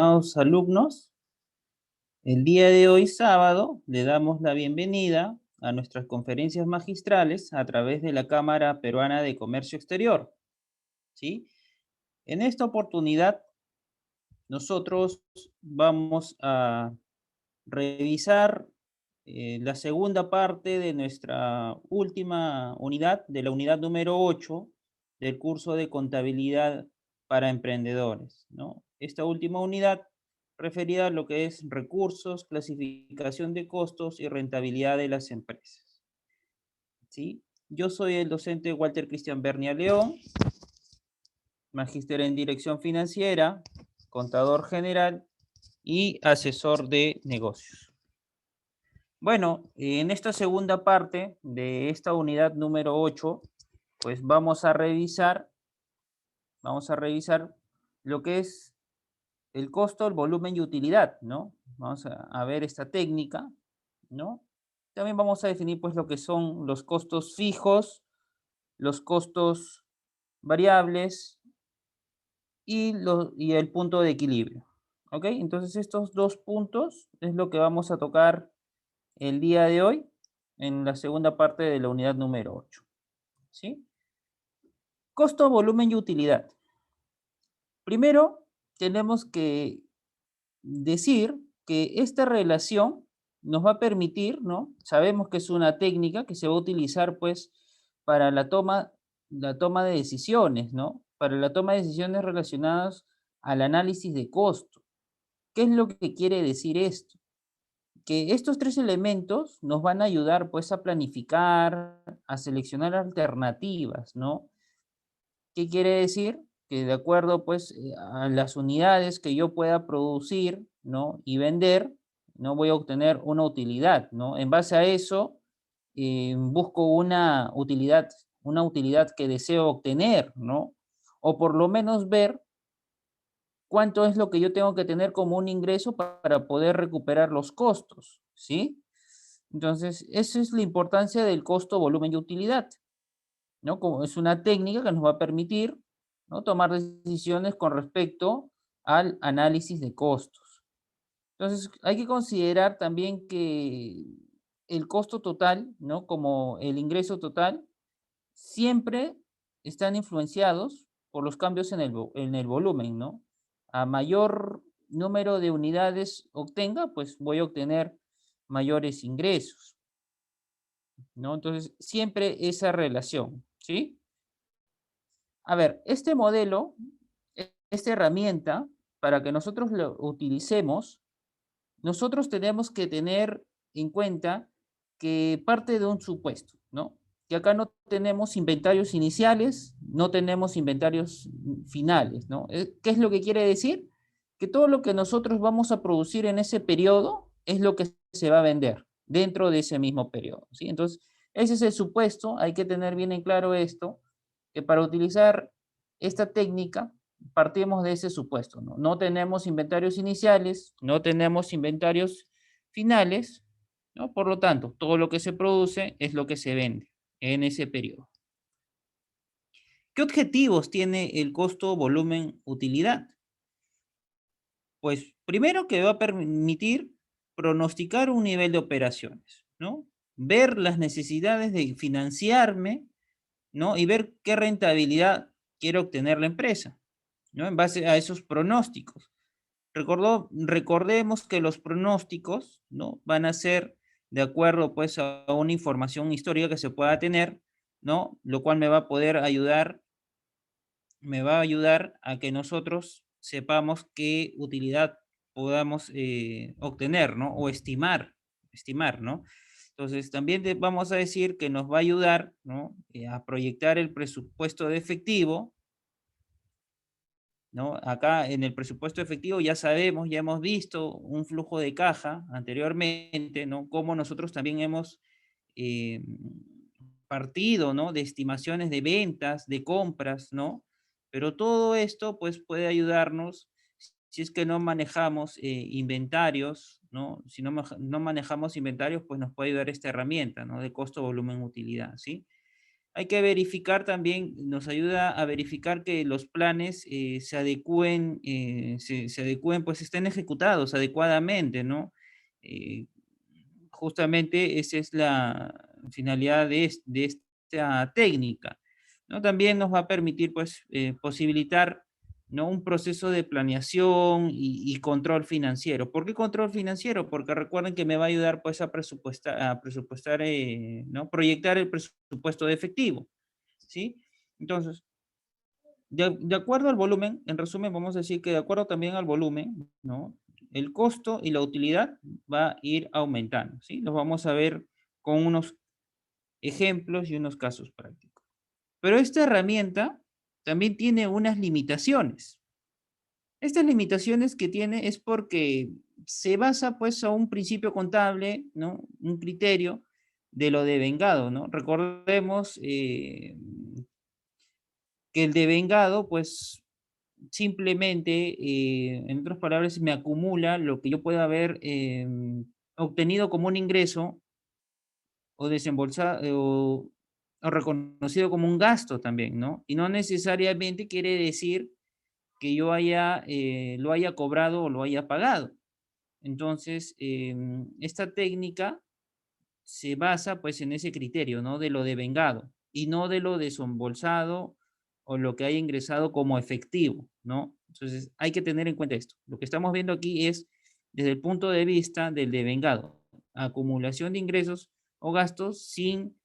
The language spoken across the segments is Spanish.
estimados alumnos, el día de hoy, sábado, le damos la bienvenida a nuestras conferencias magistrales a través de la Cámara Peruana de Comercio Exterior, ¿sí? En esta oportunidad, nosotros vamos a revisar la segunda parte de nuestra última unidad, de la unidad número 8 del curso de contabilidad para emprendedores, ¿no? Esta última unidad referida a lo que es recursos, clasificación de costos y rentabilidad de las empresas, ¿sí? Yo soy el docente Walter Cristian Bernia León, magíster en dirección financiera, contador general y asesor de negocios. Bueno, en esta segunda parte de esta unidad número 8, pues vamos a revisar lo que es el costo, el volumen y utilidad, ¿no? Vamos a ver esta técnica, ¿no? También vamos a definir pues lo que son los costos fijos, los costos variables y el punto de equilibrio, ¿ok? Entonces estos dos puntos es lo que vamos a tocar el día de hoy en la segunda parte de la unidad número 8, ¿sí? Costo, volumen y utilidad. Primero, tenemos que decir que esta relación nos va a permitir, ¿no? Sabemos que es una técnica que se va a utilizar, pues, para la toma de decisiones, ¿no? Para la toma de decisiones relacionadas al análisis de costo. ¿Qué es lo que quiere decir esto? Que estos tres elementos nos van a ayudar, pues, a planificar, a seleccionar alternativas, ¿no? ¿Qué quiere decir? Que de acuerdo, pues, a las unidades que yo pueda producir, ¿no? Y vender, ¿no? Voy a obtener una utilidad, ¿no? En base a eso, busco una utilidad que deseo obtener, ¿no? O por lo menos ver cuánto es lo que yo tengo que tener como un ingreso para poder recuperar los costos, ¿sí? Entonces, esa es la importancia del costo, volumen y utilidad, ¿no? Como es una técnica que nos va a permitir, ¿no? Tomar decisiones con respecto al análisis de costos. Entonces, hay que considerar también que el costo total, ¿no? Como el ingreso total, siempre están influenciados por los cambios en el volumen, ¿no? A mayor número de unidades obtenga, pues voy a obtener mayores ingresos, ¿no? Entonces, siempre esa relación, ¿sí? A ver, este modelo, esta herramienta, para que nosotros lo utilicemos, nosotros tenemos que tener en cuenta que parte de un supuesto, ¿no? Que acá no tenemos inventarios iniciales, no tenemos inventarios finales, ¿no? ¿Qué es lo que quiere decir? Que todo lo que nosotros vamos a producir en ese periodo es lo que se va a vender dentro de ese mismo periodo, ¿sí? Entonces, ese es el supuesto, hay que tener bien en claro esto, que para utilizar esta técnica partimos de ese supuesto, ¿no? No tenemos inventarios iniciales, no tenemos inventarios finales, ¿no? Por lo tanto, todo lo que se produce es lo que se vende en ese periodo. ¿Qué objetivos tiene el costo, volumen, utilidad? Pues primero que va a permitir pronosticar un nivel de operaciones, ¿no? Ver las necesidades de financiarme, ¿no? Y ver qué rentabilidad quiere obtener la empresa, ¿no? En base a esos pronósticos. Recordemos que los pronósticos, ¿no? Van a ser de acuerdo, pues, a una información histórica que se pueda tener, ¿no? Lo cual me va a ayudar a que nosotros sepamos qué utilidad podamos obtener, ¿no? O estimar, ¿no? Entonces, también vamos a decir que nos va a ayudar, ¿no? A proyectar el presupuesto de efectivo, ¿no? Acá en el presupuesto efectivo ya sabemos, ya hemos visto un flujo de caja anteriormente, ¿no? Cómo nosotros también hemos eh, partido, ¿no? De estimaciones de ventas, de compras, ¿no? Pero todo esto, pues, puede ayudarnos si es que no manejamos inventarios, ¿no? Si no manejamos inventarios, pues nos puede ayudar esta herramienta, ¿no? De costo, volumen, utilidad, ¿sí? Hay que verificar también, nos ayuda a verificar que los planes se adecúen, se adecúen, pues estén ejecutados adecuadamente, ¿no? Eh, Justamente esa es la finalidad de esta técnica, ¿no? También nos va a permitir, pues, posibilitar, ¿no? Un proceso de planeación y control financiero. ¿Por qué control financiero? Porque recuerden que me va a ayudar, pues, a presupuestar, ¿no? Proyectar el presupuesto de efectivo, ¿sí? Entonces, de acuerdo al volumen, en resumen, vamos a decir que de acuerdo también al volumen, ¿no? El costo y la utilidad va a ir aumentando, ¿sí? Los vamos a ver con unos ejemplos y unos casos prácticos. Pero esta herramienta también tiene unas limitaciones. Estas limitaciones que tiene es porque se basa pues a un principio contable, ¿no? Un criterio de lo devengado, ¿no? Recordemos que el devengado pues simplemente, en otras palabras, me acumula lo que yo pueda haber obtenido como un ingreso o desembolsado o reconocido como un gasto también, ¿no? Y no necesariamente quiere decir que yo lo haya cobrado o lo haya pagado. Entonces, esta técnica se basa pues en ese criterio, ¿no? De lo devengado y no de lo desembolsado o lo que haya ingresado como efectivo, ¿no? Entonces hay que tener en cuenta esto. Lo que estamos viendo aquí es desde el punto de vista del devengado, acumulación de ingresos o gastos sin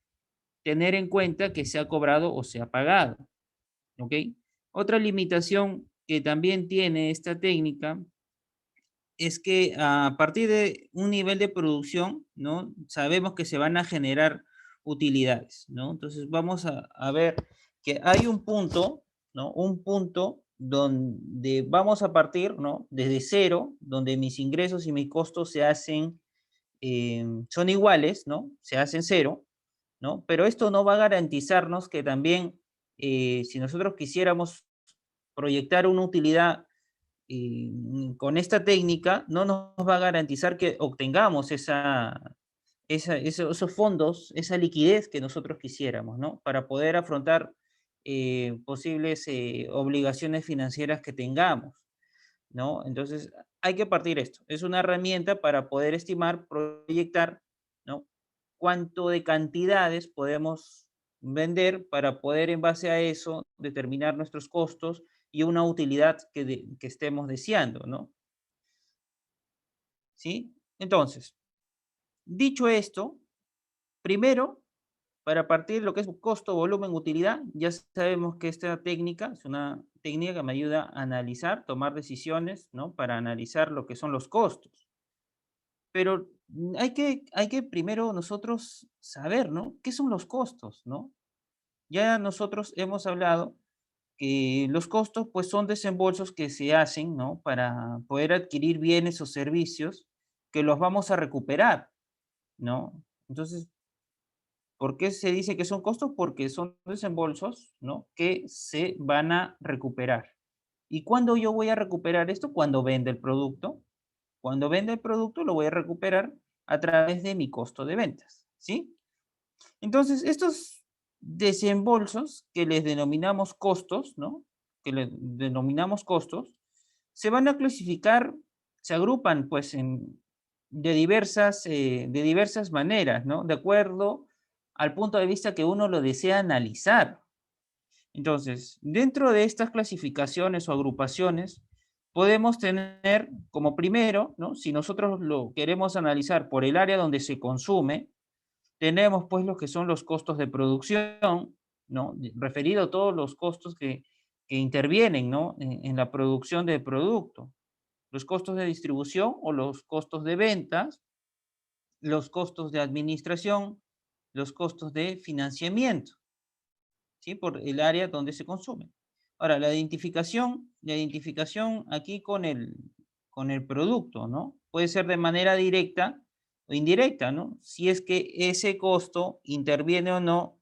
tener en cuenta que se ha cobrado o se ha pagado, ¿ok? Otra limitación que también tiene esta técnica es que a partir de un nivel de producción, ¿no? Sabemos que se van a generar utilidades, ¿no? Entonces vamos a ver que hay un punto, ¿no? Un punto donde vamos a partir, ¿no? Desde cero, donde mis ingresos y mis costos son iguales, ¿no? Se hacen cero, ¿no? Pero esto no va a garantizarnos que también, si nosotros quisiéramos proyectar una utilidad con esta técnica no nos va a garantizar que obtengamos esos fondos, esa liquidez que nosotros quisiéramos, ¿no? Para poder afrontar posibles obligaciones financieras que tengamos, ¿no? Entonces, hay que partir esto. Es una herramienta para poder estimar, proyectar, ¿no? Cuánto de cantidades podemos vender para poder en base a eso determinar nuestros costos y una utilidad que estemos deseando, ¿no? ¿Sí? Entonces, dicho esto, primero, para partir lo que es costo, volumen, utilidad, ya sabemos que esta técnica es una técnica que me ayuda a analizar, tomar decisiones, ¿no? Para analizar lo que son los costos. Pero hay que primero nosotros saber, ¿no? ¿Qué son los costos, ¿no? Ya nosotros hemos hablado que los costos, pues, son desembolsos que se hacen, ¿no? Para poder adquirir bienes o servicios que los vamos a recuperar, ¿no? Entonces, ¿por qué se dice que son costos? Porque son desembolsos, ¿no? Que se van a recuperar. ¿Y cuándo yo voy a recuperar esto? Cuando vende el producto. Cuando vende el producto lo voy a recuperar a través de mi costo de ventas, ¿sí? Entonces, estos desembolsos que les denominamos costos, ¿no? Que les denominamos costos, se van a clasificar, se agrupan pues de diversas maneras, ¿no? De acuerdo al punto de vista que uno lo desea analizar. Entonces, dentro de estas clasificaciones o agrupaciones, podemos tener como primero, ¿no? Si nosotros lo queremos analizar por el área donde se consume, tenemos pues lo que son los costos de producción, ¿no? Referido a todos los costos que intervienen, ¿no? En la producción del producto. Los costos de distribución o los costos de ventas, los costos de administración, los costos de financiamiento, ¿sí? Por el área donde se consume. Ahora, la identificación aquí con el producto, ¿no? Puede ser de manera directa o indirecta, ¿no? Si es que ese costo interviene o no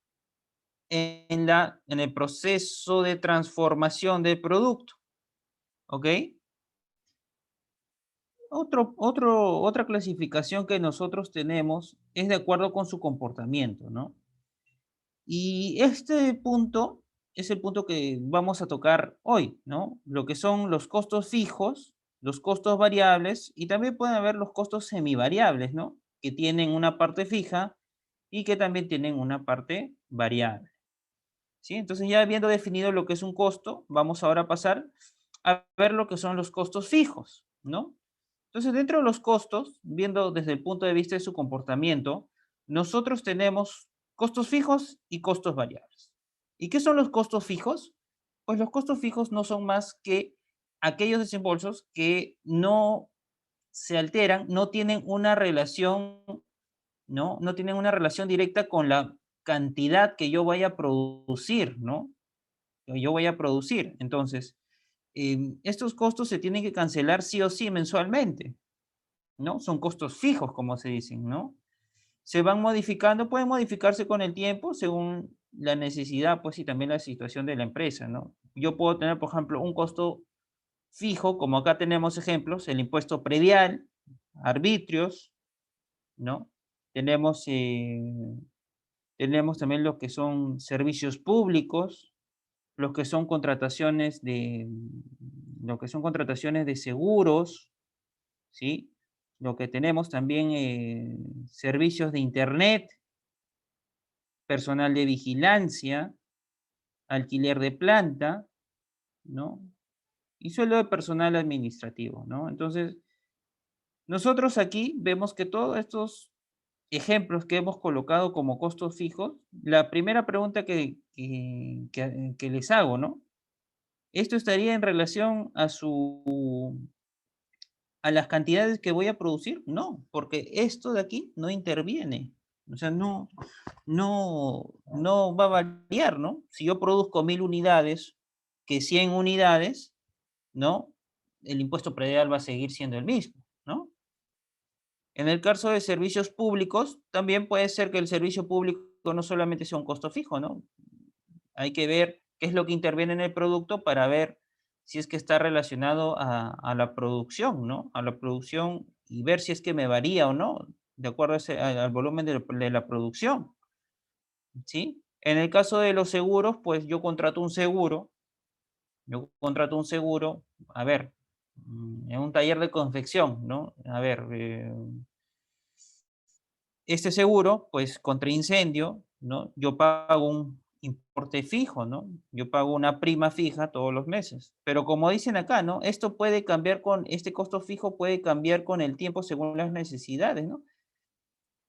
en el proceso de transformación del producto, ¿ok? Otra clasificación que nosotros tenemos es de acuerdo con su comportamiento, ¿no? Y este punto es el punto que vamos a tocar hoy, ¿no? Lo que son los costos fijos, los costos variables y también pueden haber los costos semivariables, ¿no? Que tienen una parte fija y que también tienen una parte variable, ¿sí? Entonces ya habiendo definido lo que es un costo, vamos ahora a pasar a ver lo que son los costos fijos, ¿no? Entonces, dentro de los costos, viendo desde el punto de vista de su comportamiento, nosotros tenemos costos fijos y costos variables. ¿Y qué son los costos fijos? Pues los costos fijos no son más que aquellos desembolsos que no se alteran, no tienen una relación, ¿no? No tienen una relación directa con la cantidad que yo vaya a producir, ¿no? Que yo voy a producir. Entonces, estos costos se tienen que cancelar sí o sí mensualmente, ¿no? Son costos fijos, como se dicen, ¿no? Se van modificando, pueden modificarse con el tiempo según la necesidad, pues, y también la situación de la empresa, ¿no? Yo puedo tener, por ejemplo, un costo fijo, como acá tenemos ejemplos, el impuesto predial, arbitrios, ¿no? Tenemos, tenemos también lo que son servicios públicos, lo que son contrataciones de, lo que son contrataciones de seguros, ¿sí? Lo que tenemos también, servicios de Internet, personal de vigilancia, alquiler de planta, ¿no? Y sueldo de personal administrativo, ¿no? Entonces, nosotros aquí vemos que todos estos ejemplos que hemos colocado como costos fijos, la primera pregunta que les hago, ¿no? ¿Esto estaría en relación a las cantidades que voy a producir? No, porque esto de aquí no interviene. O sea, no va a variar, ¿no? Si yo produzco 1000 unidades, que 100 unidades, ¿no? El impuesto predial va a seguir siendo el mismo, ¿no? En el caso de servicios públicos, también puede ser que el servicio público no solamente sea un costo fijo, ¿no? Hay que ver qué es lo que interviene en el producto para ver si es que está relacionado a la producción, ¿no? A la producción y ver si es que me varía o no, de acuerdo a al volumen de la producción, ¿sí? En el caso de los seguros, pues yo contrato un seguro, a ver, en un taller de confección, ¿no? A ver, este seguro, pues contra incendio, ¿no? Yo pago un importe fijo, ¿no? Yo pago una prima fija todos los meses. Pero como dicen acá, ¿no? Esto puede cambiar este costo fijo puede cambiar con el tiempo según las necesidades, ¿no?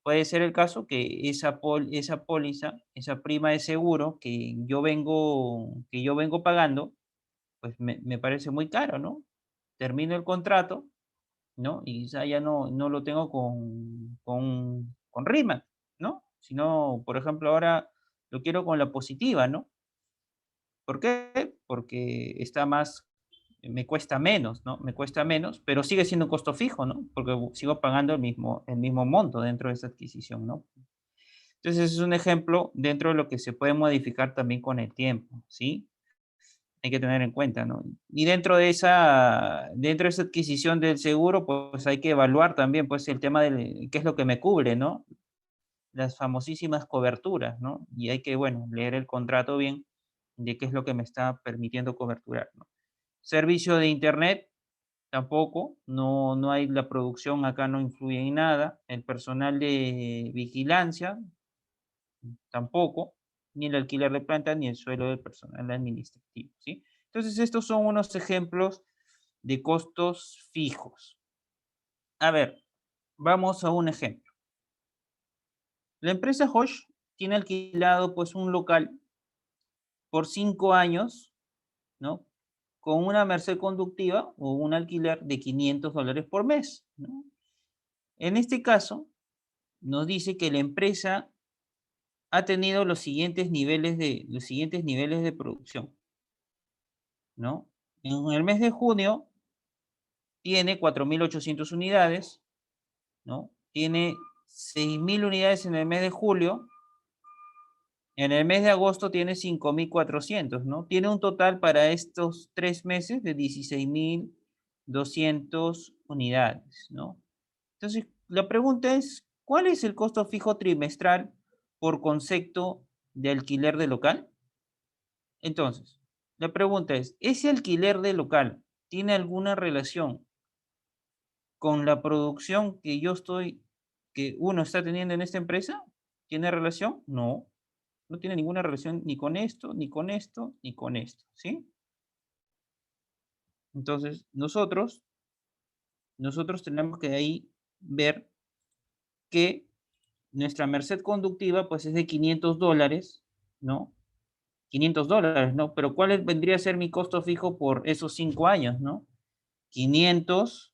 Puede ser el caso que esa póliza, esa prima de seguro que yo vengo pagando, pues me parece muy caro, ¿no? Termino el contrato, ¿no? Y quizá ya no lo tengo con rima, ¿no? Sino, por ejemplo, ahora lo quiero con la positiva, ¿no? ¿Por qué? Porque está más, me cuesta menos, ¿no? Me cuesta menos, pero sigue siendo un costo fijo, ¿no? Porque sigo pagando el mismo monto dentro de esa adquisición, ¿no? Entonces, es un ejemplo dentro de lo que se puede modificar también con el tiempo, ¿sí? Hay que tener en cuenta, ¿no? Y dentro de esa adquisición del seguro, pues hay que evaluar también, pues, el tema de qué es lo que me cubre, ¿no? Las famosísimas coberturas, ¿no? Y hay que, bueno, leer el contrato bien de qué es lo que me está permitiendo coberturar, ¿no? Servicio de Internet, tampoco, no hay la producción acá no influye en nada. El personal de vigilancia, tampoco, ni el alquiler de planta, ni el suelo del personal administrativo, ¿sí? Entonces, estos son unos ejemplos de costos fijos. A ver, vamos a un ejemplo. La empresa Hosh tiene alquilado pues un local por 5 años, ¿no? Con una merced conductiva o un alquiler de $500 por mes, ¿no? En este caso, nos dice que la empresa ha tenido los siguientes niveles de producción, ¿no? En el mes de junio tiene 4.800 unidades, ¿no? Tiene 6.000 unidades en el mes de julio, en el mes de agosto tiene 5.400, ¿no? Tiene un total para estos 3 meses de 16.200 unidades, ¿no? Entonces, la pregunta es, ¿cuál es el costo fijo trimestral por concepto de alquiler de local? Entonces, la pregunta es, ¿ese alquiler de local tiene alguna relación con la producción que uno está teniendo en esta empresa? ¿Tiene relación? No, no tiene ninguna relación ni con esto, ni con esto, ni con esto, ¿sí? Entonces, nosotros tenemos que ahí ver que nuestra merced conductiva, pues, es de $500, ¿no? $500, ¿no? Pero vendría a ser mi costo fijo por esos 5 años, ¿no? 500,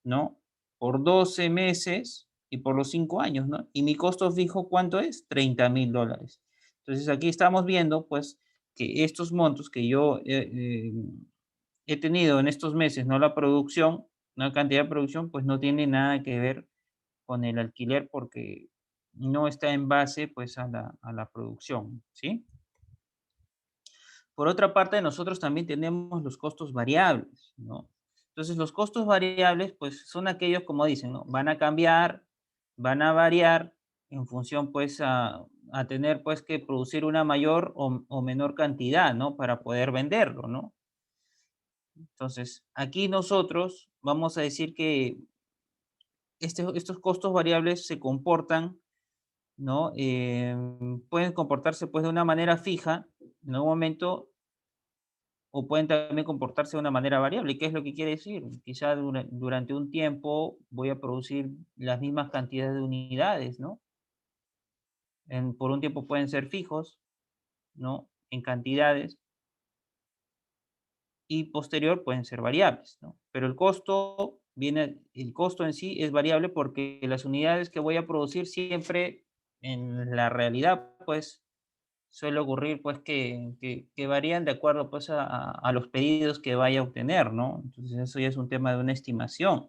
¿no? Por 12 meses y por los 5 años, ¿no? Y mi costo fijo, ¿cuánto es? $30,000. Entonces, aquí estamos viendo, pues, que estos montos que yo he tenido en estos meses, ¿no? La producción, una cantidad de producción, pues no tiene nada que ver con el alquiler porque no está en base, pues, a la producción, ¿sí? Por otra parte, nosotros también tenemos los costos variables, ¿no? Entonces, los costos variables, pues, son aquellos, como dicen, ¿no? Van a cambiar, van a variar en función, pues, a tener, pues, que producir una mayor o menor cantidad, ¿no? Para poder venderlo, ¿no? Entonces, aquí nosotros vamos a decir que estos costos variables se comportan, ¿no? Pueden comportarse, pues, de una manera fija en algún momento o pueden también comportarse de una manera variable. ¿Qué es lo que quiere decir? Quizá durante un tiempo voy a producir las mismas cantidades de unidades, ¿no? Por un tiempo pueden ser fijos, ¿no? En cantidades y posterior pueden ser variables, ¿no? Pero el costo en sí es variable porque las unidades que voy a producir siempre en la realidad, pues suele ocurrir pues que varían de acuerdo pues a los pedidos que vaya a obtener, ¿no? Entonces eso ya es un tema de una estimación.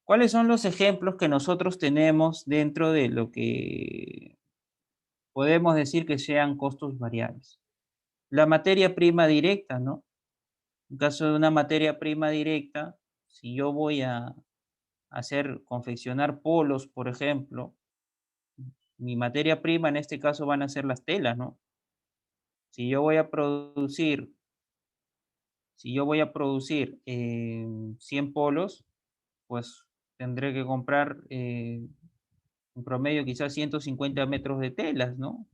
¿Cuáles son los ejemplos que nosotros tenemos dentro de lo que podemos decir que sean costos variables? La materia prima directa, ¿no? En caso de una materia prima directa, si yo voy a confeccionar polos, por ejemplo, mi materia prima en este caso van a ser las telas, ¿no? Si yo voy a producir Si yo voy a producir 100 polos, pues tendré que comprar en promedio quizás 150 metros de telas, ¿no?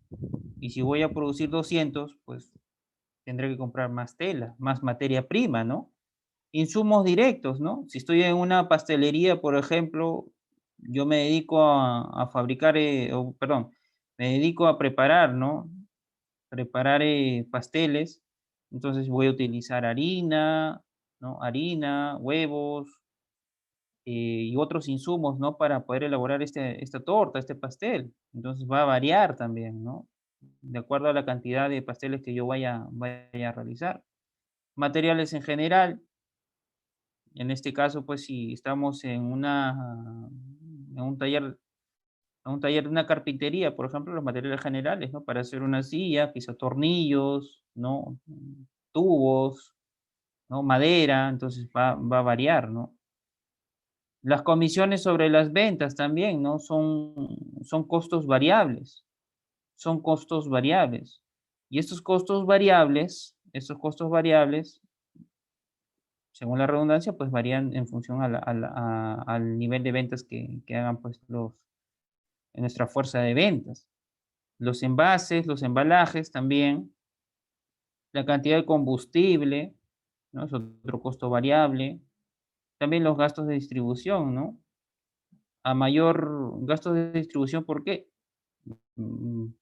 Y si voy a producir 200, pues tendré que comprar más tela, más materia prima, ¿no? Insumos directos, ¿no? Si estoy en una pastelería, por ejemplo, yo me dedico a fabricar, perdón, me dedico a preparar, ¿no? Preparar pasteles, entonces voy a utilizar harina, ¿no? Harina, huevos y otros insumos, ¿no? Para poder elaborar esta torta, este pastel. Entonces va a variar también, ¿no? De acuerdo a la cantidad de pasteles que yo vaya a realizar. Materiales en general, en este caso, pues si estamos en un taller de una carpintería, por ejemplo, los materiales generales, ¿no? Para hacer una silla, quizá tornillos, ¿no? Tubos, ¿no? Madera, entonces va a variar, ¿no? Las comisiones sobre las ventas también, ¿no? Son costos variables, son costos variables. Y estos costos variables, según la redundancia, pues varían en función al nivel de ventas que hagan pues en nuestra fuerza de ventas. Los envases, los embalajes también, la cantidad de combustible, ¿no? Es otro costo variable. También los gastos de distribución, ¿no? A mayor gastos de distribución, ¿por qué?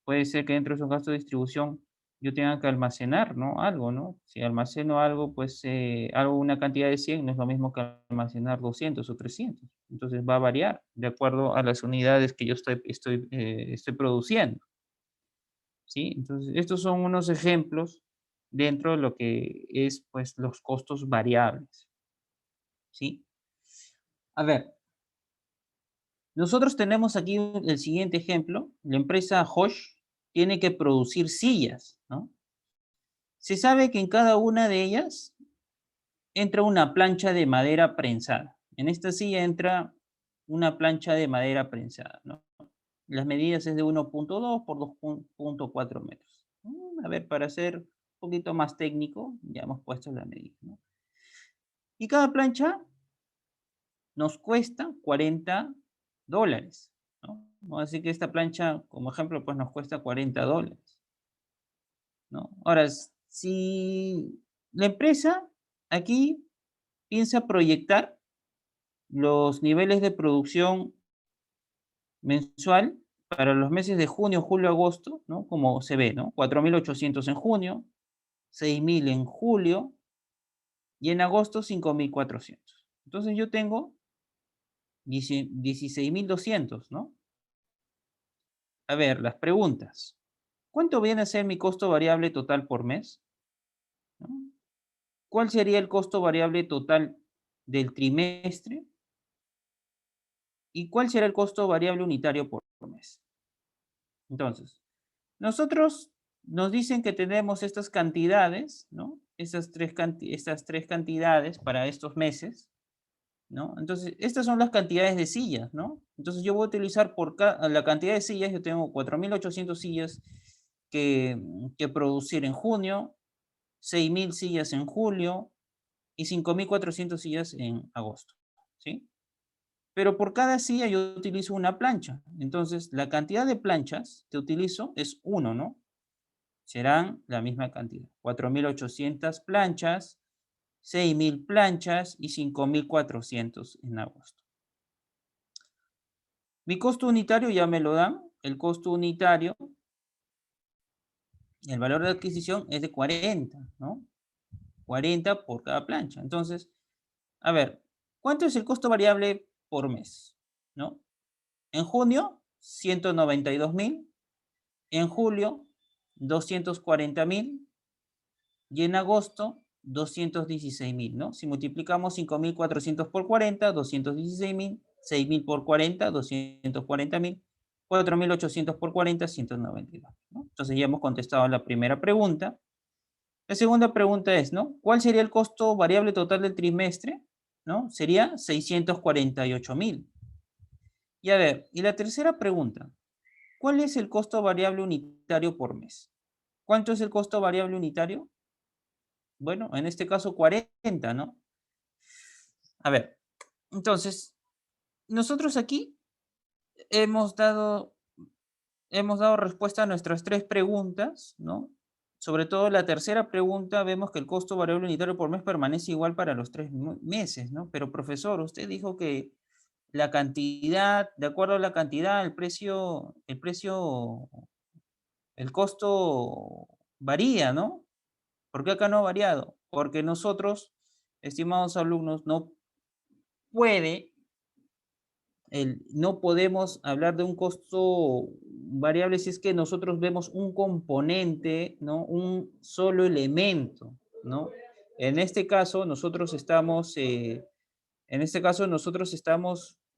Puede ser que dentro de esos gastos de distribución yo tenga que almacenar, ¿no? Algo, ¿no? Si almaceno algo, pues hago una cantidad de 100, no es lo mismo que almacenar 200 o 300. Entonces va a variar de acuerdo a las unidades que yo estoy produciendo, ¿sí? Entonces, estos son unos ejemplos dentro de lo que es, pues, los costos variables, ¿sí? A ver, nosotros tenemos aquí el siguiente ejemplo. La empresa Hosh tiene que producir sillas, ¿no? Se sabe que en cada una de ellas entra una plancha de madera prensada. En esta silla entra una plancha de madera prensada, ¿no? Las medidas es de 1.2 por 2.4 metros. A ver, para ser un poquito más técnico, ya hemos puesto la medida, ¿no? Y cada plancha nos cuesta $40, ¿no? Vamos a decir que esta plancha, como ejemplo, pues nos cuesta $40, ¿no? Ahora, si la empresa aquí piensa proyectar los niveles de producción mensual para los meses de junio, julio, agosto, ¿no? Como se ve, ¿no? 4.800 en junio, 6.000 en julio y en agosto 5.400. Entonces yo tengo 16.200, ¿no? A ver, las preguntas. ¿Cuánto viene a ser mi costo variable total por mes? ¿No? ¿Cuál sería el costo variable total del trimestre? ¿Y cuál será el costo variable unitario por mes? Entonces, nosotros nos dicen que tenemos estas cantidades, ¿no? Estas tres cantidades para estos meses, ¿no? Entonces, estas son las cantidades de sillas, ¿no? Entonces, yo voy a utilizar por la cantidad de sillas, yo tengo 4.800 sillas que producir en junio, 6.000 sillas en julio y 5.400 sillas en agosto, ¿sí? Pero por cada silla yo utilizo una plancha. Entonces, la cantidad de planchas que utilizo es 1, ¿no? Serán la misma cantidad. 4.800 planchas, 6.000 planchas y 5.400 en agosto. Mi costo unitario ya me lo dan. El costo unitario, el valor de adquisición es de 40, ¿no? 40 por cada plancha. Entonces, a ver, ¿cuánto es el costo variable por mes? ¿No? En junio, 192.000. En julio, 240.000. Y en agosto, 216.000, ¿no? Si multiplicamos 5.400 por 40, 216.000, 6.000 por 40, 240.000, 4.800 por 40, 192, ¿no? Entonces ya hemos contestado la primera pregunta. La segunda pregunta es, ¿no? ¿Cuál sería el costo variable total del trimestre? ¿No? Sería 648.000. Y a ver, y la tercera pregunta, ¿cuál es el costo variable unitario por mes? ¿Cuánto es el costo variable unitario? Bueno, en este caso 40, ¿no? A ver, entonces, nosotros aquí hemos dado, hemos dado respuesta a nuestras tres preguntas, ¿no? Sobre todo la tercera pregunta, vemos que el costo variable unitario por mes permanece igual para los 3 meses, ¿no? Pero profesor, usted dijo que la cantidad, de acuerdo a la cantidad, el costo varía, ¿no? ¿Por qué acá no ha variado? Porque nosotros, estimados alumnos, puede, no podemos hablar de un costo variable si es que nosotros vemos un componente, ¿no? Un solo elemento, ¿no? En este caso, nosotros estamos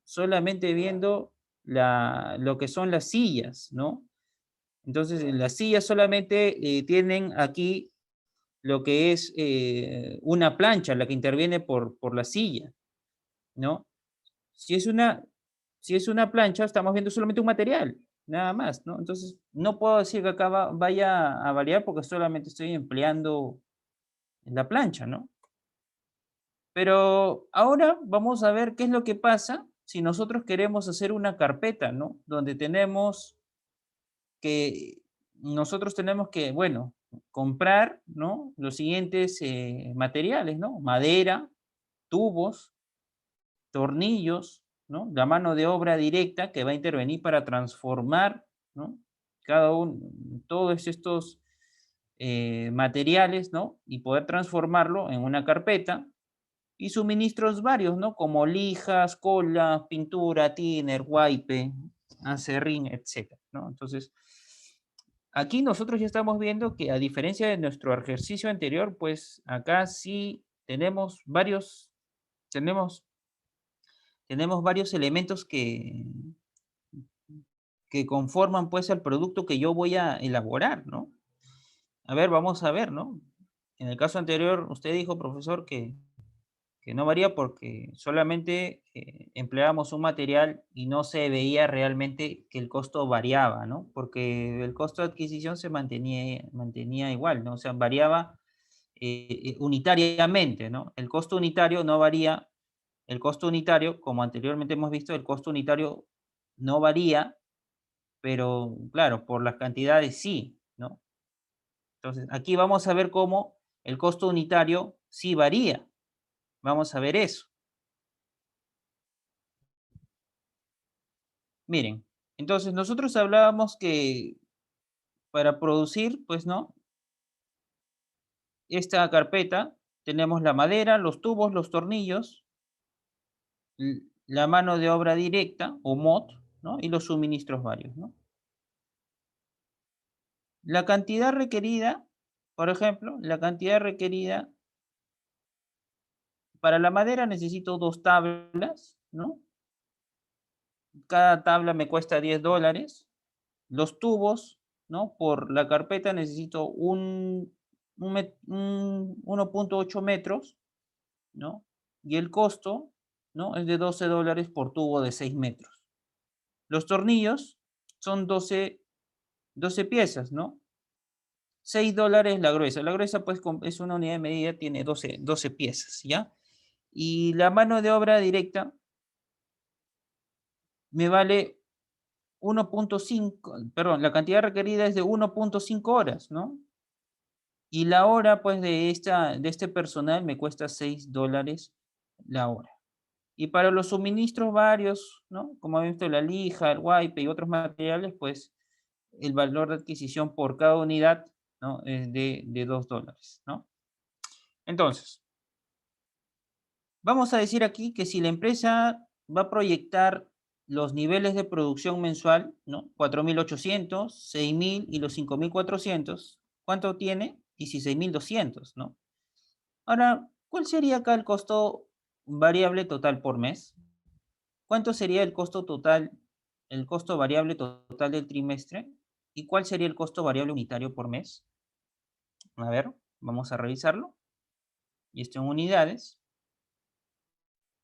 solamente viendo lo que son las sillas, ¿no? Entonces, las sillas solamente tienen aquí lo que es una plancha, la que interviene por la silla, ¿no? Si es una, si es una plancha, estamos viendo solamente un material, nada más, ¿no? Entonces, no puedo decir que acá vaya a variar porque solamente estoy empleando la plancha, ¿no? Pero ahora vamos a ver qué es lo que pasa si nosotros queremos hacer una carpeta, ¿no? Donde nosotros tenemos que, bueno, comprar, ¿no? Los siguientes materiales, ¿no? Madera, tubos, tornillos, ¿no? La mano de obra directa que va a intervenir para transformar, ¿no? Todos estos materiales, ¿no? Y poder transformarlo en una carpeta y suministros varios, ¿no? Como lijas, cola, pintura, thinner, wipe, acerrín, etcétera, ¿no? Entonces, aquí nosotros ya estamos viendo que a diferencia de nuestro ejercicio anterior, pues acá sí tenemos tenemos varios elementos que conforman pues el producto que yo voy a elaborar, ¿no? A ver, vamos a ver, ¿no? En el caso anterior, usted dijo, profesor, que que no varía porque solamente empleábamos un material y no se veía realmente que el costo variaba, ¿no? Porque el costo de adquisición se mantenía igual, ¿no? O sea, variaba unitariamente, ¿no? El costo unitario no varía, el costo unitario, como anteriormente hemos visto, el costo unitario no varía, pero claro, por las cantidades sí, ¿no? Entonces, aquí vamos a ver cómo el costo unitario sí varía. Vamos a ver eso. Miren, entonces nosotros hablábamos que para producir, pues, ¿no? Esta carpeta tenemos la madera, los tubos, los tornillos, la mano de obra directa o MOT, ¿no? Y los suministros varios, ¿no? La cantidad requerida, por ejemplo, la cantidad requerida para la madera necesito 2 tablas, ¿no? Cada tabla me cuesta $10. Los tubos, ¿no? Por la carpeta necesito un 1.8 metros, ¿no? Y el costo, ¿no? Es de $12 por tubo de 6 metros. Los tornillos son 12 piezas, ¿no? $6 la gruesa. La gruesa, pues, es una unidad de medida, tiene 12 piezas, ¿ya? Y la mano de obra directa me vale 1.5, perdón, la cantidad requerida es de 1.5 horas, ¿no? Y la hora, pues, de este personal me cuesta $6 la hora. Y para los suministros varios, ¿no? Como han visto, la lija, el wipe y otros materiales, pues, el valor de adquisición por cada unidad, ¿no? Es de $2, ¿no? Entonces, vamos a decir aquí que si la empresa va a proyectar los niveles de producción mensual, ¿no? 4.800, 6.000 y los 5.400, ¿cuánto tiene? 16.200, ¿no? Ahora, ¿cuál sería acá el costo variable total por mes? ¿Cuánto sería el costo total, el costo variable total del trimestre? ¿Y cuál sería el costo variable unitario por mes? A ver, vamos a revisarlo. Y esto en unidades.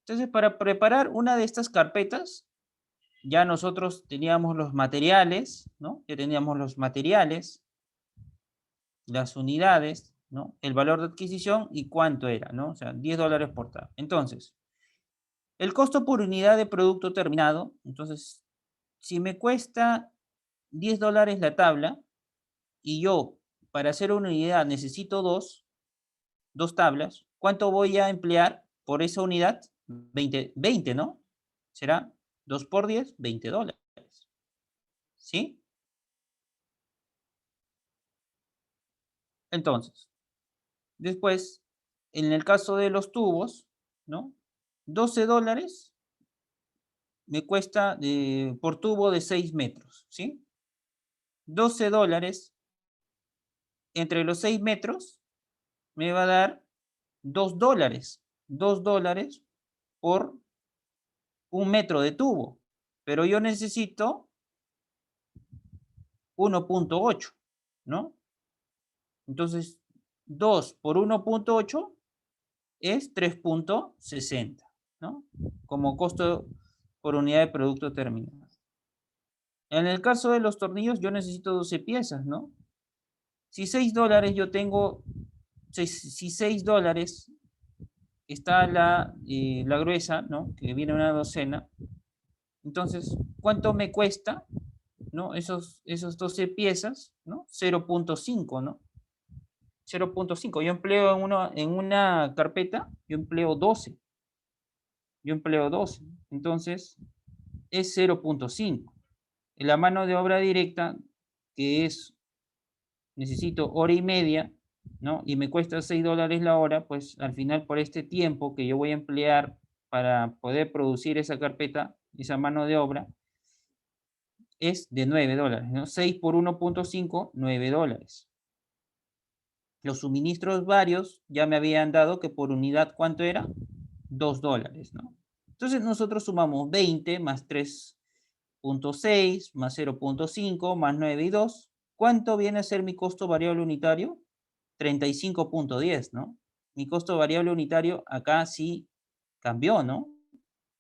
Entonces, para preparar una de estas carpetas, ya nosotros teníamos los materiales, ¿no? Ya teníamos los materiales, las unidades, ¿no? El valor de adquisición y cuánto era, ¿no? O sea, $10 por tabla. Entonces, el costo por unidad de producto terminado, entonces, si me cuesta $10 la tabla y yo para hacer una unidad necesito dos tablas, ¿cuánto voy a emplear por esa unidad? 20, ¿no? Será 2 por 10, $20. ¿Sí? Entonces, después, en el caso de los tubos, ¿no? $12 me cuesta por tubo de 6 metros, ¿sí? $12 entre los 6 metros me va a dar $2. $2 por 1 metro de tubo. Pero yo necesito 1.8, ¿no? Entonces, 2 por 1.8 es 3.60, ¿no? Como costo por unidad de producto terminado. En el caso de los tornillos, yo necesito 12 piezas, ¿no? Si $6 yo tengo, si $6 está la gruesa, ¿no? Que viene una docena. Entonces, ¿cuánto me cuesta, ¿no? Esos 12 piezas, ¿no? 0.5, ¿no? 0.5. Yo empleo en una carpeta, yo empleo 12. Yo empleo 12. Entonces, es 0.5. La mano de obra directa, que es, necesito hora y media, ¿no? Y me cuesta $6 la hora, pues al final por este tiempo que yo voy a emplear para poder producir esa carpeta, esa mano de obra, es de $9, ¿no? 6 por 1.5, $9. Los suministros varios ya me habían dado que por unidad, ¿cuánto era? $2, ¿no? Entonces nosotros sumamos 20 más 3.6 más 0.5 más 9 y 2. ¿Cuánto viene a ser mi costo variable unitario? 35.10, ¿no? Mi costo variable unitario acá sí cambió, ¿no?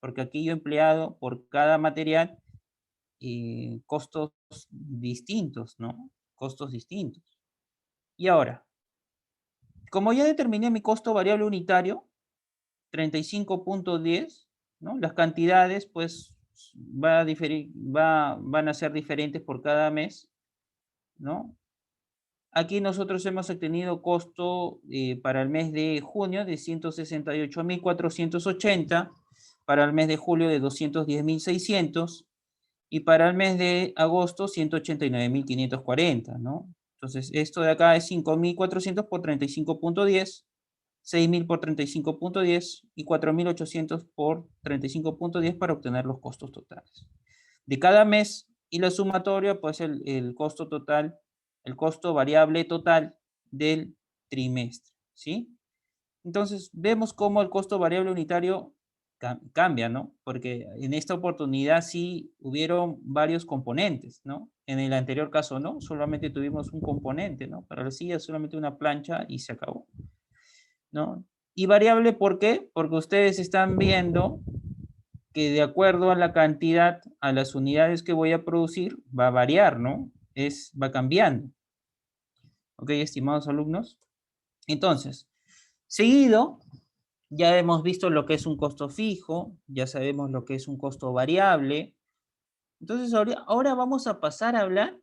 Porque aquí yo he empleado por cada material costos distintos, ¿no? Costos distintos. Y ahora, como ya determiné mi costo variable unitario, 35.10, ¿no? Las cantidades, pues, van a ser diferentes por cada mes, ¿no? Aquí nosotros hemos obtenido costo para el mes de junio de 168.480, para el mes de julio de 210.600 y para el mes de agosto 189.540, ¿no? Entonces, esto de acá es 5.400 por 35.10, 6.000 por 35.10 y 4.800 por 35.10 para obtener los costos totales de cada mes, y la sumatoria, pues el costo total, el costo variable total del trimestre, ¿sí? Entonces, vemos cómo el costo variable unitario cambia, ¿no? Porque en esta oportunidad sí hubieron varios componentes, ¿no? En el anterior caso, ¿no? Solamente tuvimos un componente, ¿no? Para la silla solamente una plancha y se acabó, ¿no? Y variable, ¿por qué? Porque ustedes están viendo que de acuerdo a la cantidad, a las unidades que voy a producir, va a variar, ¿no? Va cambiando. ¿Ok, estimados alumnos? Entonces, seguido, ya hemos visto lo que es un costo fijo, ya sabemos lo que es un costo variable. Entonces, ahora vamos a pasar a hablar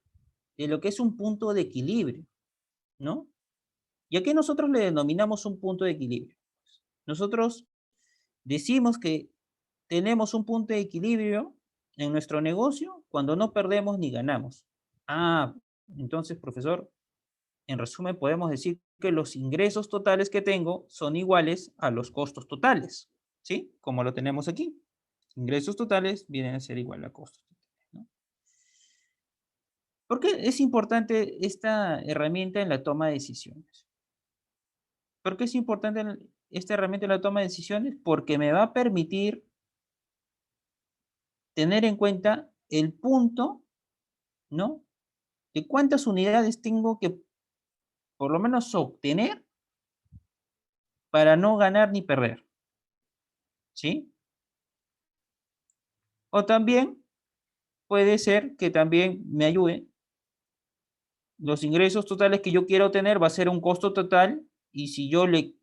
de lo que es un punto de equilibrio, ¿no? ¿Y a qué nosotros le denominamos un punto de equilibrio? Nosotros decimos que tenemos un punto de equilibrio en nuestro negocio cuando no perdemos ni ganamos. Ah, entonces, profesor, en resumen, podemos decir que los ingresos totales que tengo son iguales a los costos totales, ¿sí? Como lo tenemos aquí. Ingresos totales vienen a ser igual a costos totales, ¿no? ¿Por qué es importante esta herramienta en la toma de decisiones? ¿Por qué es importante esta herramienta en la toma de decisiones? Porque me va a permitir tener en cuenta el punto, ¿no? De cuántas unidades tengo que por lo menos obtener para no ganar ni perder, ¿sí? O también puede ser que también me ayude. Los ingresos totales que yo quiero tener va a ser un costo total, y si yo le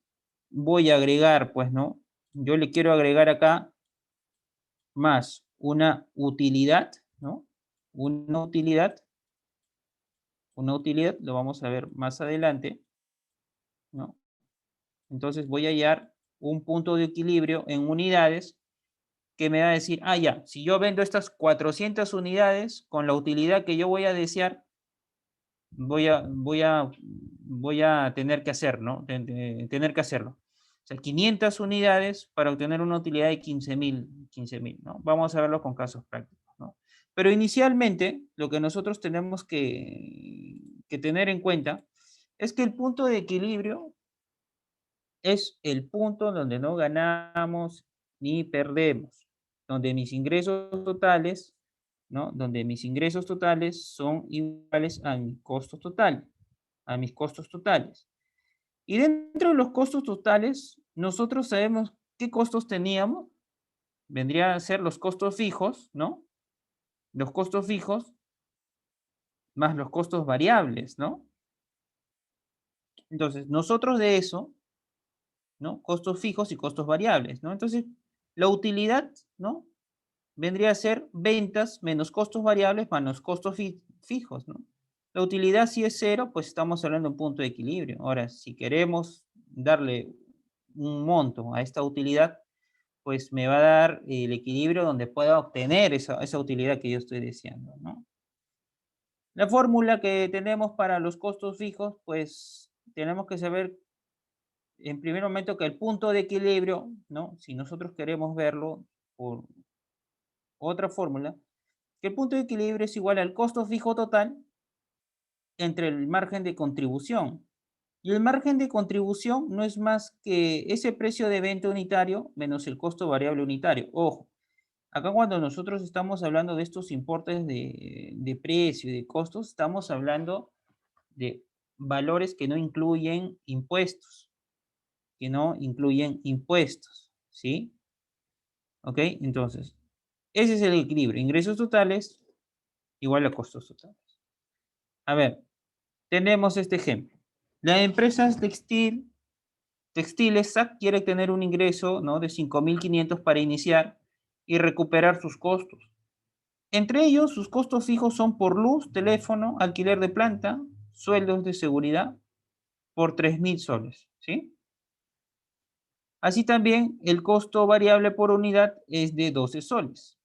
voy a agregar, pues, ¿no? Yo le quiero agregar acá más una utilidad, ¿no? Una utilidad, lo vamos a ver más adelante, ¿no? Entonces voy a hallar un punto de equilibrio en unidades que me va a decir, ah, ya, si yo vendo estas 400 unidades con la utilidad que yo voy a desear, voy a tener que hacer, ¿no? Tener que hacerlo. O sea, 500 unidades para obtener una utilidad de 15.000, ¿no? Vamos a verlo con casos prácticos, ¿no? Pero inicialmente, lo que nosotros tenemos que tener en cuenta es que el punto de equilibrio es el punto donde no ganamos ni perdemos, donde mis ingresos totales, ¿no? Donde mis ingresos totales son iguales a mi costo total, a mis costos totales. Y dentro de los costos totales, nosotros sabemos qué costos teníamos. Vendría a ser los costos fijos, ¿no? Los costos fijos más los costos variables, ¿no? Entonces, nosotros de eso, ¿no? Costos fijos y costos variables, ¿no? Entonces, la utilidad, ¿no? Vendría a ser ventas menos costos variables menos costos fijos, ¿no? La utilidad si es cero, pues estamos hablando de un punto de equilibrio. Ahora, si queremos darle un monto a esta utilidad, pues me va a dar el equilibrio donde pueda obtener esa utilidad que yo estoy deseando, ¿no? La fórmula que tenemos para los costos fijos, pues tenemos que saber en primer momento que el punto de equilibrio, ¿no? Si nosotros queremos verlo por otra fórmula, que el punto de equilibrio es igual al costo fijo total entre el margen de contribución. Y el margen de contribución no es más que ese precio de venta unitario menos el costo variable unitario. Ojo, acá cuando nosotros estamos hablando de estos importes de precio y de costos, estamos hablando de valores que no incluyen impuestos, ¿sí? ¿Ok? Entonces, ese es el equilibrio. Ingresos totales igual a costos totales. A ver, tenemos este ejemplo. La empresa textiles SAC quiere tener un ingreso, ¿no?, de 5.500 para iniciar y recuperar sus costos. Entre ellos, sus costos fijos son por luz, teléfono, alquiler de planta, sueldos de seguridad, por 3.000 soles, ¿sí? Así también, el costo variable por unidad es de 12 soles,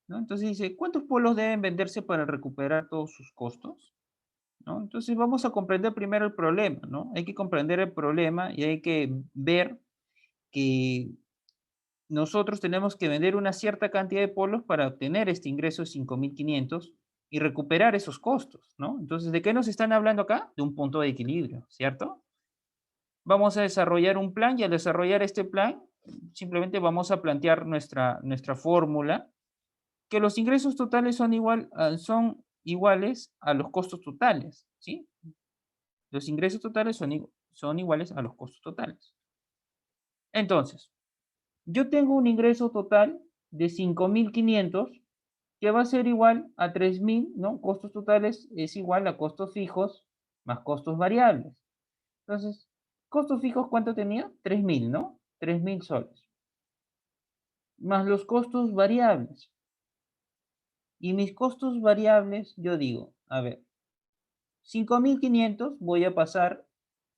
¿no? Entonces dice, ¿cuántos polos deben venderse para recuperar todos sus costos? ¿No? Entonces vamos a comprender primero el problema, ¿no? Hay que comprender el problema y hay que ver que nosotros tenemos que vender una cierta cantidad de polos para obtener este ingreso de 5.500 y recuperar esos costos, ¿no? Entonces, ¿de qué nos están hablando acá? De un punto de equilibrio, ¿cierto? Vamos a desarrollar un plan y al desarrollar este plan, simplemente vamos a plantear nuestra fórmula, que los ingresos totales son iguales a los costos totales, ¿sí? Los ingresos totales son iguales a los costos totales. Entonces, yo tengo un ingreso total de 5.500 que va a ser igual a 3.000, ¿no? Costos totales es igual a costos fijos más costos variables. Entonces, costos fijos, ¿cuánto tenía? 3.000, ¿no? 3.000 soles. Más los costos variables. Y mis costos variables, yo digo, a ver, 5.500, voy a pasar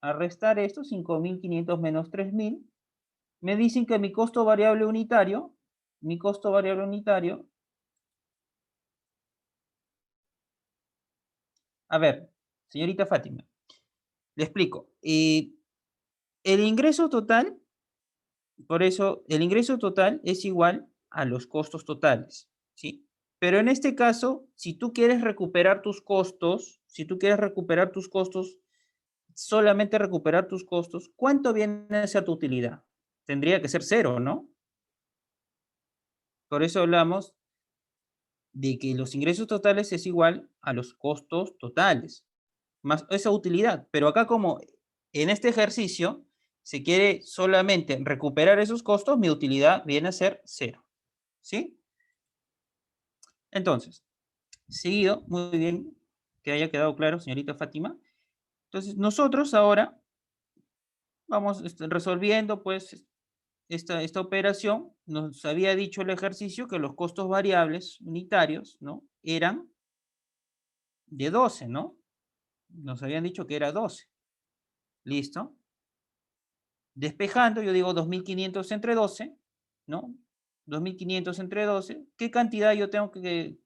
a restar esto, 5.500 menos 3.000. Me dicen que mi costo variable unitario, a ver, señorita Fátima, le explico. El ingreso total, por eso, el ingreso total es igual a los costos totales, ¿sí? Pero en este caso, si tú quieres recuperar tus costos, solamente recuperar tus costos, ¿cuánto viene a ser tu utilidad? Tendría que ser cero, ¿no? Por eso hablamos de que los ingresos totales es igual a los costos totales, más esa utilidad. Pero acá como en este ejercicio se quiere solamente recuperar esos costos, mi utilidad viene a ser cero, ¿sí? Entonces, seguido, muy bien, que haya quedado claro, señorita Fátima. Entonces, nosotros ahora vamos resolviendo, pues, esta operación. Nos había dicho el ejercicio que los costos variables unitarios, ¿no?, eran de 12, ¿no? Nos habían dicho que era 12. ¿Listo? Despejando, yo digo 2.500 entre 12, ¿no? 2.500 entre 12. ¿Qué cantidad yo tengo que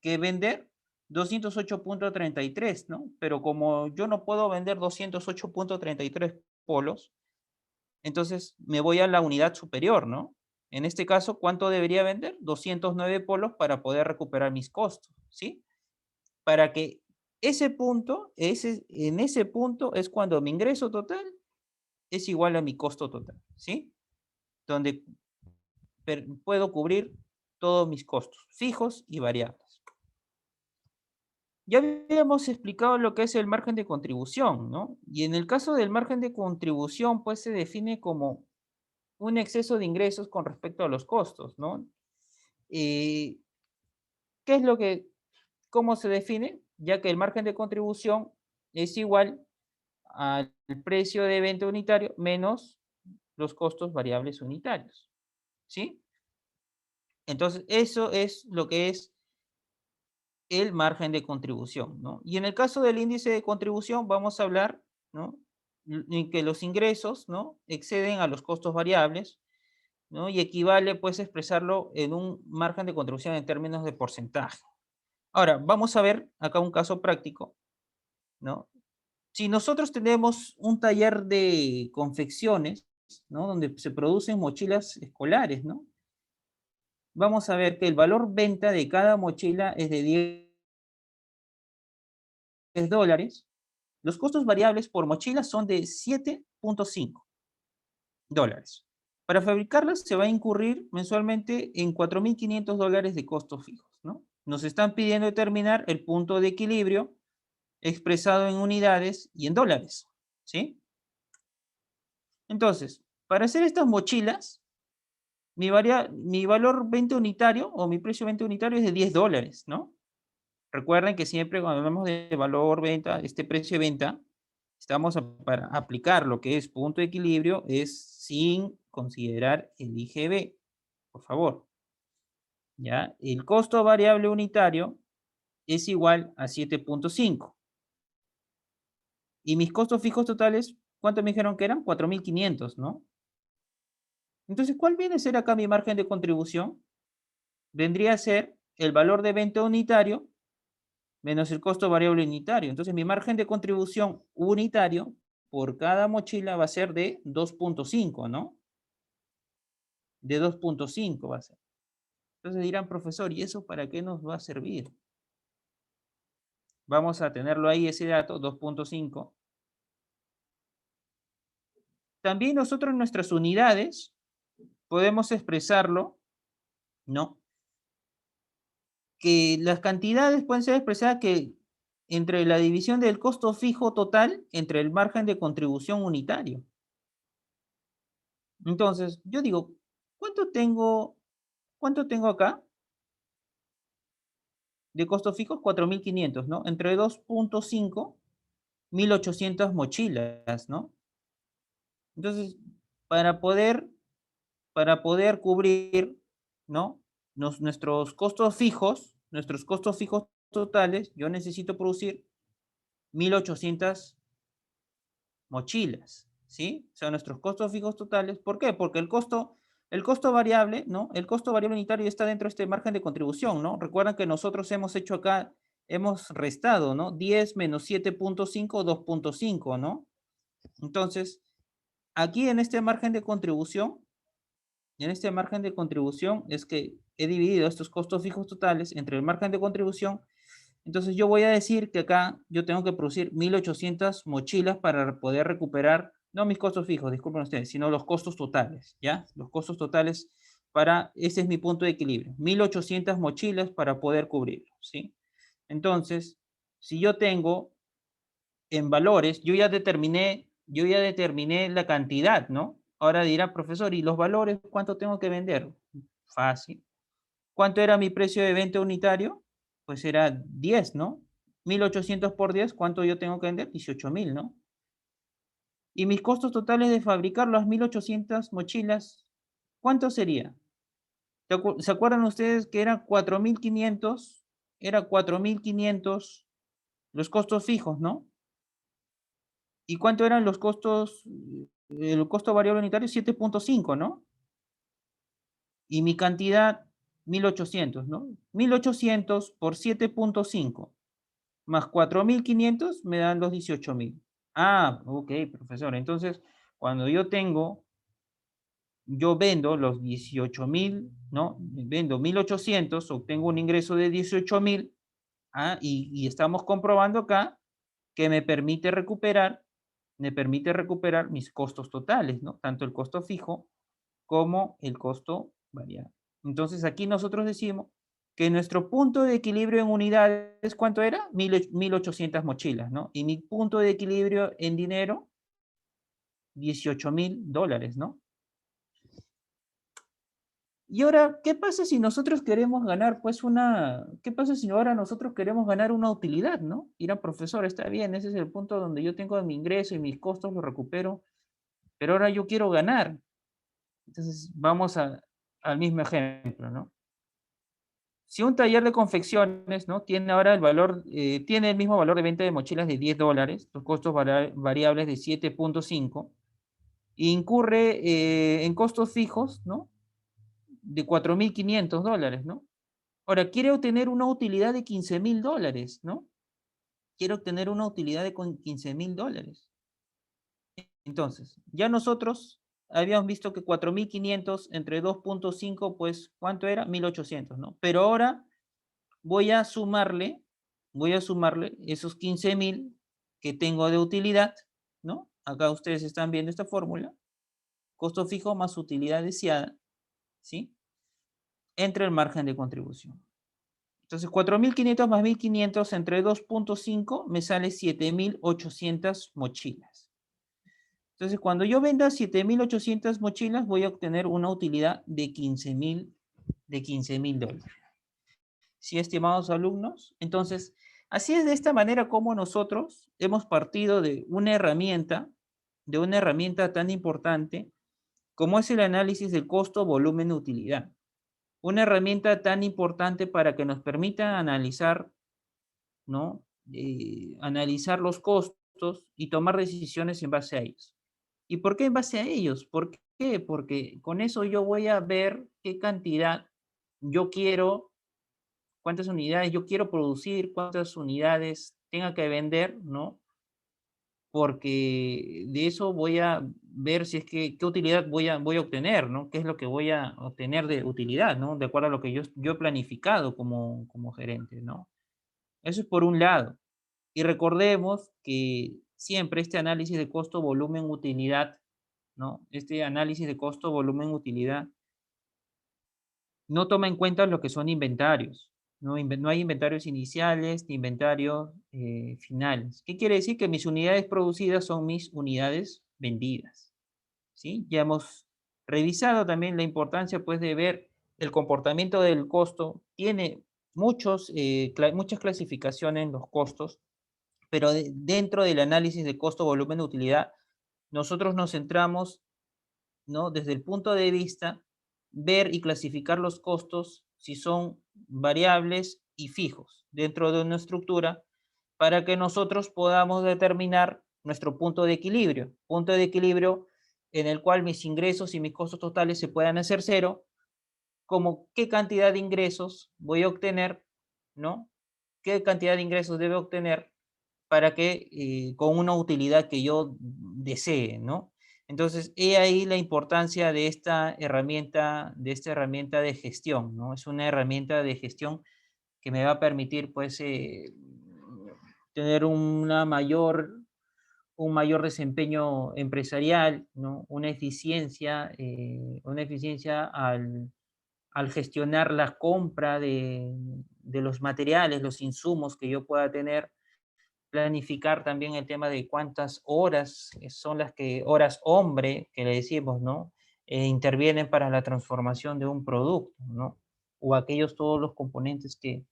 vender? 208.33, ¿no? Pero como yo no puedo vender 208.33 polos, entonces me voy a la unidad superior, ¿no? En este caso, ¿cuánto debería vender? 209 polos para poder recuperar mis costos, ¿sí? Para que en ese punto es cuando mi ingreso total es igual a mi costo total, ¿sí? Donde puedo cubrir todos mis costos, fijos y variables. Ya habíamos explicado lo que es el margen de contribución, ¿no? Y en el caso del margen de contribución, pues se define como un exceso de ingresos con respecto a los costos, ¿no? ¿Qué es cómo se define? Ya que el margen de contribución es igual al precio de venta unitario menos los costos variables unitarios, ¿sí? Entonces, eso es lo que es el margen de contribución, ¿no? Y en el caso del índice de contribución vamos a hablar, ¿no?, en que los ingresos, ¿no?, exceden a los costos variables, ¿no? Y equivale, pues, a expresarlo en un margen de contribución en términos de porcentaje. Ahora, vamos a ver acá un caso práctico, ¿no? Si nosotros tenemos un taller de confecciones, ¿no?, donde se producen mochilas escolares, ¿no? Vamos a ver que el valor venta de cada mochila es de $10. Los costos variables por mochila son de $7.5. Para fabricarlas se va a incurrir mensualmente en $4.500 de costos fijos, ¿no? Nos están pidiendo determinar el punto de equilibrio expresado en unidades y en dólares, ¿sí? Entonces, para hacer estas mochilas, mi valor venta unitario o mi precio de venta unitario es de $10, ¿no? Recuerden que siempre cuando hablamos de valor venta, este precio de venta, estamos para aplicar lo que es punto de equilibrio, es sin considerar el IGB, por favor. ¿Ya? El costo variable unitario es igual a 7.5. Y mis costos fijos totales, ¿cuánto me dijeron que eran? 4.500, ¿no? Entonces, ¿cuál viene a ser acá mi margen de contribución? Vendría a ser el valor de venta unitario menos el costo variable unitario. Entonces, mi margen de contribución unitario por cada mochila va a ser de 2.5, ¿no? De 2.5 va a ser. Entonces dirán, profesor, ¿y eso para qué nos va a servir? Vamos a tenerlo ahí, ese dato, 2.5. También nosotros en nuestras unidades podemos expresarlo, ¿no? Que las cantidades pueden ser expresadas que entre la división del costo fijo total entre el margen de contribución unitario. Entonces, yo digo, ¿cuánto tengo acá de costos fijos? 4.500, ¿no? Entre 2.5, 1.800 mochilas, ¿no? Entonces, para poder, para poder cubrir, ¿no? Nuestros costos fijos totales, yo necesito producir 1.800 mochilas, ¿sí? O sea, nuestros costos fijos totales. ¿Por qué? Porque el costo variable, ¿no? El costo variable unitario está dentro de este margen de contribución, ¿no? Recuerdan que nosotros hemos hecho acá, hemos restado, ¿no? 10 menos 7.5, 2.5, ¿no? Entonces, aquí en este margen de contribución es que he dividido estos costos fijos totales entre el margen de contribución. Entonces yo voy a decir que acá yo tengo que producir 1.800 mochilas para poder recuperar, no mis costos fijos, disculpen ustedes, sino los costos totales, ¿ya? Los costos totales ese es mi punto de equilibrio, 1.800 mochilas para poder cubrirlo, ¿sí? Entonces, si yo tengo en valores, yo ya determiné la cantidad, ¿no? Ahora dirá, profesor, ¿y los valores cuánto tengo que vender? Fácil. ¿Cuánto era mi precio de venta unitario? Pues era 10, ¿no? 1.800 por 10, ¿cuánto yo tengo que vender? 18.000, ¿no? Y mis costos totales de fabricar las 1.800 mochilas, ¿cuánto sería? ¿Se acuerdan ustedes que era 4.500? Era 4.500 los costos fijos, ¿no? ¿Y cuánto eran los costos, el costo variable unitario? 7.5, ¿no? Y mi cantidad, 1.800, ¿no? 1.800 por 7.5 más 4.500 me dan los 18.000. Ah, ok, profesor. Entonces, cuando yo vendo los 18.000, ¿no? Vendo 1.800, obtengo un ingreso de 18.000, y estamos comprobando acá que me permite recuperar mis costos totales, ¿no? Tanto el costo fijo como el costo variable. Entonces aquí nosotros decimos que nuestro punto de equilibrio en unidades, ¿cuánto era? 1.800 mochilas, ¿no? Y mi punto de equilibrio en dinero, $18.000, ¿no? Y ahora, ¿qué pasa si nosotros queremos ganar, pues, qué pasa si ahora nosotros queremos ganar una utilidad, ¿no? Dirá, profesor, está bien, ese es el punto donde yo tengo mi ingreso y mis costos los recupero, pero ahora yo quiero ganar. Entonces, vamos al mismo ejemplo, ¿no? Si un taller de confecciones, ¿no? Tiene ahora tiene el mismo valor de venta de mochilas de $10, los costos variables de 7.5, e incurre en costos fijos, ¿no? De $4.500, ¿no? Ahora, quiere obtener una utilidad de $15.000, ¿no? Quiere obtener una utilidad de $15.000. Entonces, ya nosotros habíamos visto que 4.500 entre 2.5, pues, ¿cuánto era? 1.800, ¿no? Pero ahora voy a sumarle, esos 15.000 que tengo de utilidad, ¿no? Acá ustedes están viendo esta fórmula, costo fijo más utilidad deseada, ¿sí? Entre el margen de contribución. Entonces, 4.500 más 1.500 entre 2.5 me sale 7.800 mochilas. Entonces, cuando yo venda 7.800 mochilas, voy a obtener una utilidad de 15.000 dólares. ¿Sí, estimados alumnos? Entonces, así es de esta manera como nosotros hemos partido de una herramienta tan importante como es el análisis del costo, volumen, utilidad. Una herramienta tan importante para que nos permita analizar, ¿no? Analizar los costos y tomar decisiones en base a ellos. ¿Y por qué en base a ellos? ¿Por qué? Porque con eso yo voy a ver qué cantidad yo quiero, cuántas unidades yo quiero producir, cuántas unidades tenga que vender, ¿no? Porque de eso voy a ver si es que qué utilidad voy a obtener, ¿no? ¿Qué es lo que voy a obtener de utilidad, ¿no? De acuerdo a lo que yo he planificado como gerente, ¿no? Eso es por un lado. Y recordemos que siempre este análisis de costo, volumen, utilidad, ¿no? Este análisis de costo, volumen, utilidad no toma en cuenta lo que son inventarios. No hay inventarios iniciales ni inventarios finales. ¿Qué quiere decir? Que mis unidades producidas son mis unidades vendidas. ¿Sí? Ya hemos revisado también la importancia pues, de ver el comportamiento del costo. Tiene muchas clasificaciones en los costos, pero dentro del análisis de costo, volumen, utilidad, nosotros nos centramos, ¿no? Desde el punto de vista, ver y clasificar los costos si son variables y fijos dentro de una estructura para que nosotros podamos determinar nuestro punto de equilibrio en el cual mis ingresos y mis costos totales se puedan hacer cero, como qué cantidad de ingresos voy a obtener, ¿no? ¿Qué cantidad de ingresos debe obtener para que con una utilidad que yo desee, ¿no? Entonces, he ahí la importancia de esta herramienta de gestión, ¿no? Es una herramienta de gestión que me va a permitir, pues, tener un mayor desempeño empresarial, ¿no? Una eficiencia al gestionar la compra de los materiales, los insumos que yo pueda tener, planificar también el tema de cuántas horas son horas hombre, que le decimos, ¿no? Intervienen para la transformación de un producto, ¿no? O aquellos todos los componentes que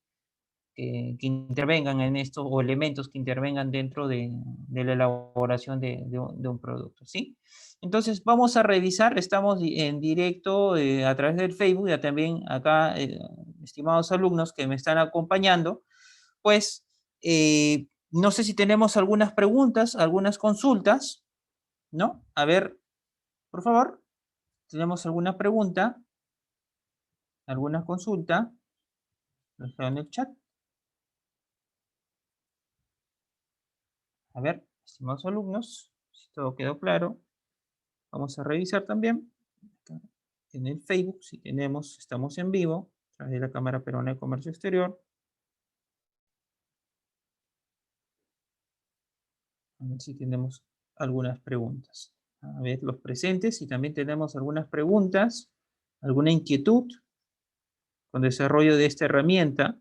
intervengan en esto, o elementos que intervengan dentro de la elaboración de un producto, ¿sí? Entonces, vamos a revisar, estamos en directo a través del Facebook, ya también acá, estimados alumnos que me están acompañando, pues, no sé si tenemos algunas preguntas, algunas consultas, ¿no? A ver, por favor, ¿tenemos alguna pregunta, alguna consulta? Déjalo en el chat. A ver, estimados alumnos, si todo quedó claro, vamos a revisar también acá en el Facebook si tenemos, estamos en vivo, a través de la Cámara Peruana de Comercio Exterior. A ver si tenemos algunas preguntas. A ver, los presentes, si también tenemos algunas preguntas, alguna inquietud con desarrollo de esta herramienta.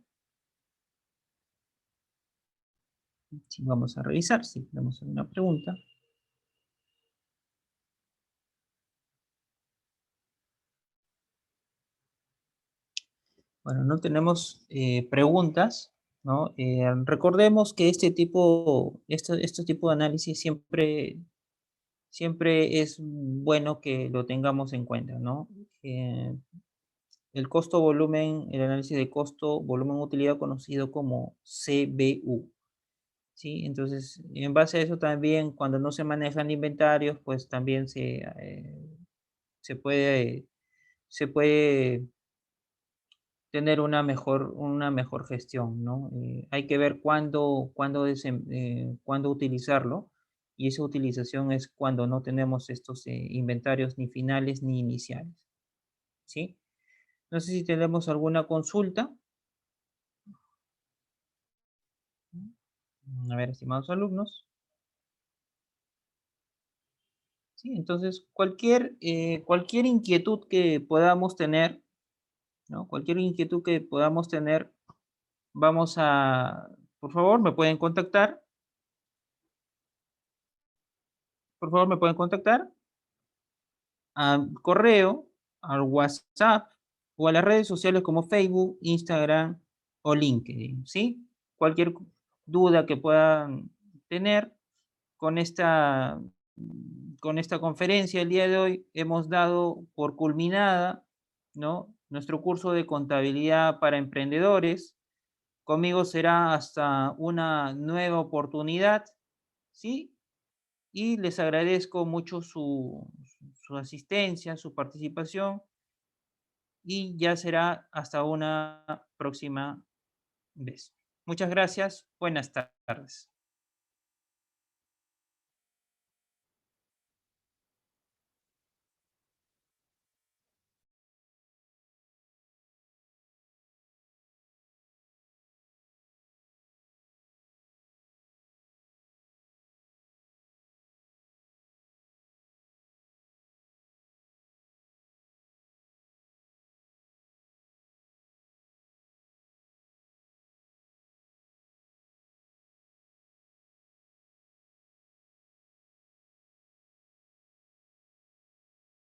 Sí, vamos a revisar si tenemos alguna pregunta. Bueno, no tenemos preguntas, ¿no? Recordemos que este tipo de análisis siempre es bueno que lo tengamos en cuenta, ¿no? El costo-volumen, el análisis de costo, volumen, utilidad, conocido como CBU. ¿Sí? Entonces, en base a eso también, cuando no se manejan inventarios, pues también se puede, se puede tener una mejor gestión, ¿no? Hay que ver cuándo utilizarlo, y esa utilización es cuando no tenemos estos inventarios ni finales ni iniciales, ¿sí? No sé si tenemos alguna consulta. A ver, estimados alumnos. Sí, entonces cualquier inquietud que podamos tener, ¿no? Cualquier inquietud que podamos tener, por favor, me pueden contactar. por favor me pueden contactar al correo, al WhatsApp o a las redes sociales como Facebook, Instagram o LinkedIn, ¿sí? Cualquier duda que puedan tener con esta conferencia el día de hoy, hemos dado por culminada, ¿no?, nuestro curso de contabilidad para emprendedores. Conmigo será hasta una nueva oportunidad, ¿sí? Y les agradezco mucho su asistencia, su participación, y ya será hasta una próxima vez. Muchas gracias. Buenas tardes.